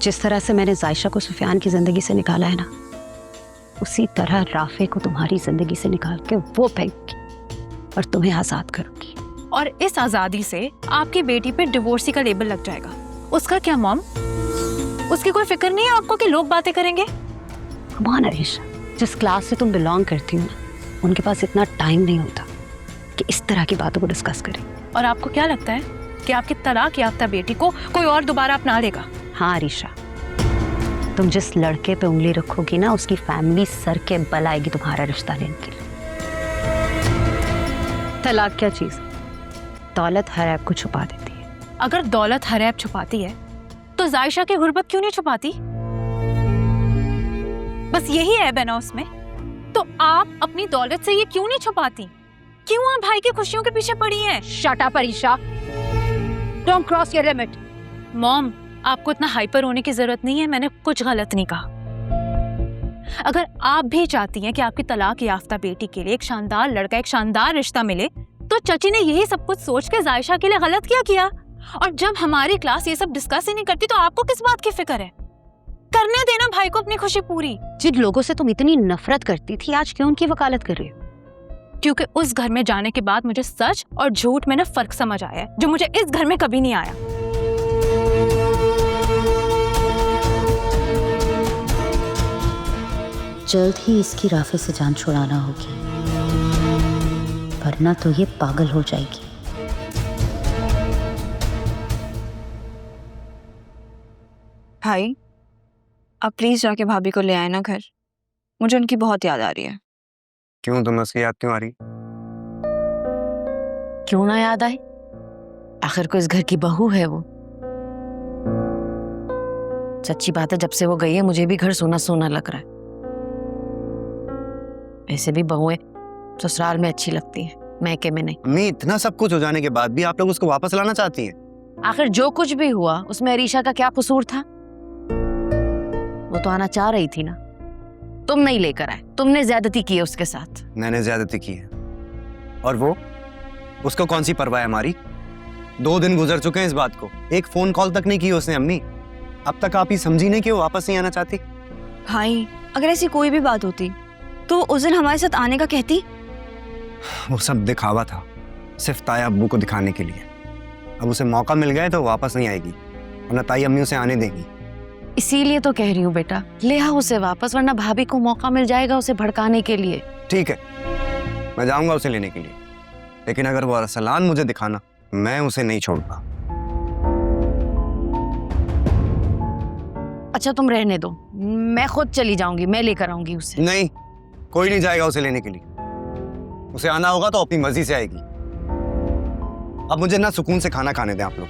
जिस तरह से मैंने जायशा को सुफियान की जिंदगी से निकाला है ना, उसी तरह राफे को तुम्हारी जिंदगी से निकाल के वो फेंकूंगी और तुम्हें आजाद करूंगी। और इस आजादी से आपकी बेटी पे डिवोर्सी का लेबल लग जाएगा। उसका क्या मॉम? उसकी कोई फिक्र नहीं है आपको कि लोग बातें करेंगे? कमान अरीशा, जिस क्लास से तुम बिलोंग करती हो ना, उनके पास इतना टाइम नहीं होता कि इस तरह की बातों को डिस्कस करें। और आपको क्या लगता है कि आपकी तलाक याफ्ता बेटी को कोई और दोबारा अपना लेगा? हाँ अरीशा, तुम जिस लड़के पे उंगली रखोगी ना, उसकी फैमिली सर के बल आएगी तुम्हारा रिश्ता लेने के लिए। तलाक क्या चीज? दौलत हर ऐप को छुपा देती है। अगर दौलत हर ऐप छुपाती है तो जायशा की गुर्बत क्यों नहीं छुपाती? बस यही ऐब है ना उसमें। तो आप अपनी दौलत से ये क्यों नहीं छुपाती? क्यों आप भाई की खुशियों के पीछे पड़ी हैं? Shut up Arisha, don't cross your limit. Mom, आपको इतना हाइपर होने की जरूरत नहीं है। मैंने कुछ गलत नहीं कहा। अगर आप भी चाहती हैं कि आपकी तलाक याफ्ता बेटी के लिए एक शानदार लड़का, एक शानदार रिश्ता मिले, तो चाची ने यही सब कुछ सोच के जायशा के लिए गलत क्या किया? और जब हमारी क्लास ये सब डिस्कस ही नहीं करती तो आपको किस बात की फिक्र है? करने देना भाई को अपनी खुशी पूरी। जिन लोगों से तुम इतनी नफरत करती थी, आज क्यों उनकी वकालत कर रही हो? क्योंकि उस घर में जाने के बाद मुझे सच और झूठ में ना फर्क समझ आया है, जो मुझे इस घर में कभी नहीं आया। जल्द ही इसकी राफे से जान छुड़ाना होगी, वरना तो ये पागल हो जाएगी। भाई, आप प्लीज जाके भाभी को ले आए ना घर। मुझे उनकी बहुत याद आ रही है। क्यों, तुम्हें उसकी याद क्यों आ रही? क्यों ना याद आए? आखिर को इस घर की बहू है वो। सच्ची बात है, जब से वो गई है मुझे भी घर सोना सोना लग रहा है। ऐसे भी बहुएं ससुराल में अच्छी लगती हैं, मैके में नहीं। अम्मी, इतना सब कुछ हो जाने के बाद भी आप लोग उसको वापस लाना चाहती हैं? आखिर जो कुछ भी हुआ उसमें अरीशा का क्या कसूर था? वो तो आना चाह रही थी ना, तुम नहीं लेकर आए। तुमने ज्यादती की है उसके साथ। मैंने ज्यादती की है, और वो, उसको कौन सी परवाह है हमारी? 2 दिन गुजर चुके हैं इस बात को, एक फोन कॉल तक नहीं की उसने। अम्मी, अब तक आप ही समझी नहीं कि वो वापस नहीं आना चाहती? भाई, अगर ऐसी कोई भी बात होती तो उस दिन हमारे साथ आने का कहती। वो सब दिखावा था, सिर्फ ताया अब्बू को दिखाने के लिए। अब उसे मौका मिल गया है तो वापस नहीं आएगी, वरना ताई अम्मी उसे आने देगी। इसीलिए तो कह रही हूँ बेटा, ले आओ उसे वापस, वरना भाभी को मौका मिल जाएगा उसे भड़काने के लिए। ठीक है, मैं जाऊंगा उसे लेने के लिए, लेकिन अगर वो अरसलान मुझे दिखाना, मैं उसे नहीं छोड़ूंगा। अच्छा तुम रहने दो, मैं खुद चली जाऊंगी, मैं लेकर आऊंगी उसे। नहीं, कोई नहीं जाएगा उसे लेने के लिए। उसे आना होगा तो अपनी मर्जी से आएगी। अब मुझे ना सुकून से खाना खाने दें आप लोग।